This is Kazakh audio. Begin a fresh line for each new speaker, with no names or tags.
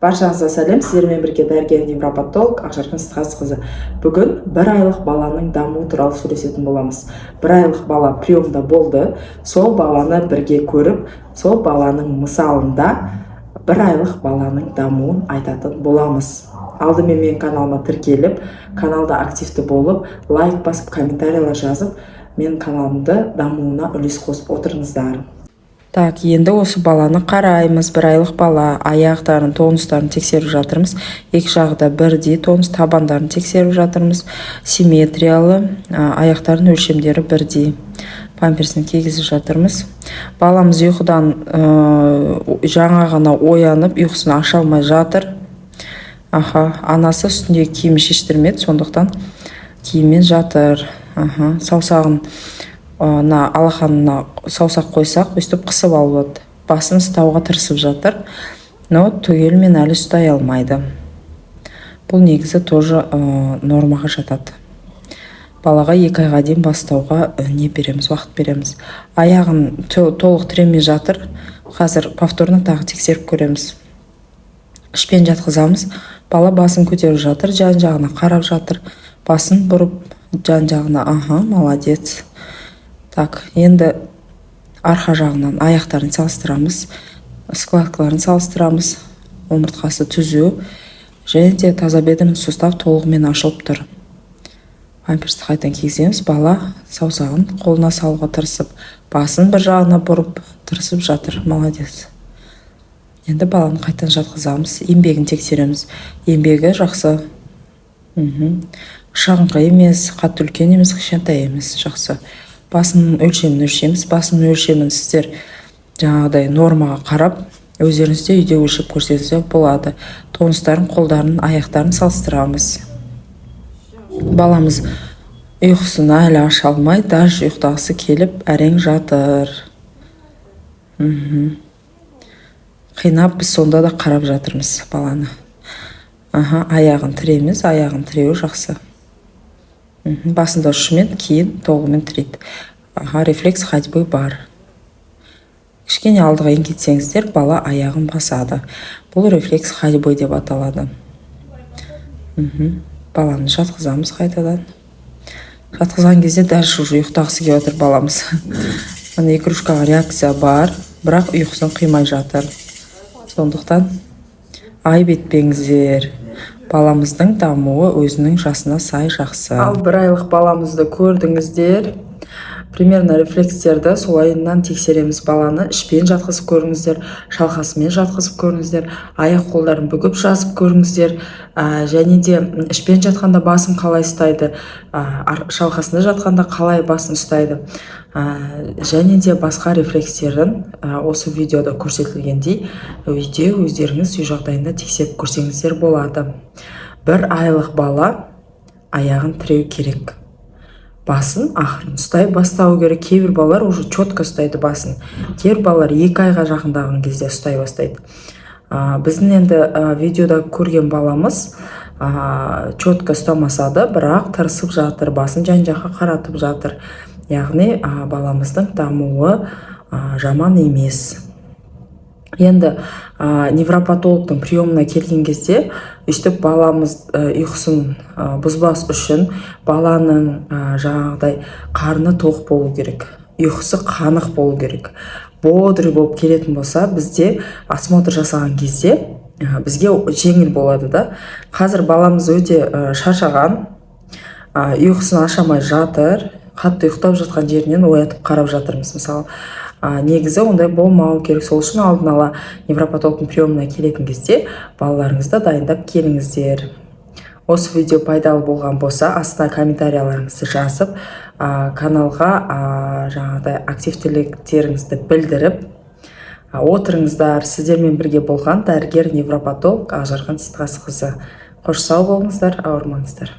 Баршаңызға сәлем, сіздермен бірге дәрігер невропатолог Ақжарқын Сытқазықызы. Бүгін 1 айлық баланың дамуы туралы сөйлесетін боламыз. 1 айлық бала приемда болды, сол баланы бірге көріп, сол баланың мысалында 1 айлық баланың дамуын айтатын боламыз. Алдымен мен каналыма тіркеліп, каналда активті болып, лайк басып, комментариялар жазып, мен каналымды дамуына үлес қосып отырыңыздар. Так, енді осы баланы қараймыз. 1 айлық бала, аяқтарын, тонустарын тексеріп жатырмыз. Екі жағда бірдей тонус, табандарын тексеріп жатырмыз. Симметриялы, аяқтарын өлшемдері бірдей. Памперсін кигізіп жатырмыз. Баламыз ұйқыдан жаңа ғана оянып, ұйқысын аша алмай жатыр. Анасы үстіндегі киімі шештірмеді, сондықтан киіммен жатыр. Саусағын алақанына саусақ қойсақ, өстіп қысып алып, басын ұстауға тырысып жатыр, но түгелмен әлі ұстай алмайды. Бұл негізі тоже нормаға жатады. Балаға 2 айға дейін бастауға не береміз, уақыт береміз. Аяғын толық тіремей жатыр. Қазір повторно тағы тексеріп көреміз. Ішпен жатқызамыз. Бала басын көтеріп жатыр, жан-жағына қарап жатыр. Басын бұрып, жан-жағына, молодец. Так, енді арқа жағынан аяқтарын салыстырамыз, складкаларын салыстырамыз, омыртқасы түзу, және де таза бедренный сустав толығымен ашылып тұр. Памперсті қайтадан кигіземіз, бала саусағын қолына салуға тырысып, басын бір жағына бұрып тырысып жатыр, молодец. Енді баланы қайтадан жатқызамыз, еңбегін тексереміз. Еңбегі жақсы. Шағыңқы емес, қатты үлкен емес, кішкентай емес, жақсы. Басының өлшемін өлшеміз. Басының өлшемін сіздер жаңағыдай нормаға қарап, өздеріңізде үйде өлшеп көрсеңіздер болады. Тонустарын, қолдарын, аяқтарын салыстырамыз. Баламыз ұйқысын әлі аша алмай, даже ұйықтағысы келіп, әрең жатыр. Қинап, біз сонда да қарап жатырмыз баланы. Аяғын тіреміз, аяғын тіреуі жақсы. Басында ұшымен, кейін толығымен тірейді. Рефлекс ходьбы бар. Кішкене алдыға еңкетсеңіздер, бала аяғын басады. Бұл рефлекс ходьбы деп аталады. Баланы жатқызамыз қайтадан. Жатқызған кезде дәл уже ұйықтағысы келіп отыр баламыз. Игрушкаға реакция бар, бірақ ұйқысын қимай жатыр. Сондықтан айып етпеңіздер. Баламыздың дамуы өзінің жасына сай жақсы. Ал 1 айлық баламызды көрдіңіздер. Примерно рефлекстерді солайынан тексереміз баланы. Ішпен жатқызып көріңіздер, шалқасымен жатқызып көріңіздер, аяқ қолдарын бүгіп жазып көріңіздер. Және де ішпен жатқанда басын қалай ұстайды, шалқасында жатқанда қалай басын ұстайды. Және де басқа рефлекстерін осы видеода көрсетілгендей үйде өздеріңіз үй жағдайында тексеріп көрсеңіздер болады. 1 айлық бала аяғын тіреу керек. Басын ақырын ұстай бастау керек. Кейбір балалар уже четко ұстайды басын. Кейбір балалар 2 айға жақындаған кезде ұстай бастайды. Біздің енді видеода көрген баламыз четко ұстамаса да, бірақ тырысып жатыр, басын жан-жаққа қаратып жатыр. Яғни баламыздың дамуы жаман емес. Енді невропатологтың приемына келген кезде, өстіп баламыз ұйқысын бұзбас үшін баланың жаңағыдай қарны тоқ болу керек, ұйқысы қанық болу керек. Бодрый болып келетін болса, бізде осмотр жасаған кезде бізге жеңіл болады да. Қазір баламыз өте шаршаған, ұйқысын ашамай жатыр, қатты ұйықтап жатқан жерінен оятып қарап жатырмыз. Мысалы, негізі ондай болмау керек. Сол үшін алдын ала невропатологтың приемына келетін кезде балаларыңызды дайындап келіңіздер. Осы видео пайдалы болған болса, астына комментарияларыңызды жазып, каналға жаңағыдай активтіліктеріңізді білдіріп отырыңыздар. Сіздермен бірге болған дәрігер невропатолог Ақжарқын Сытқазықызы. Қош сау болыңыздар, ауырмаңыздар.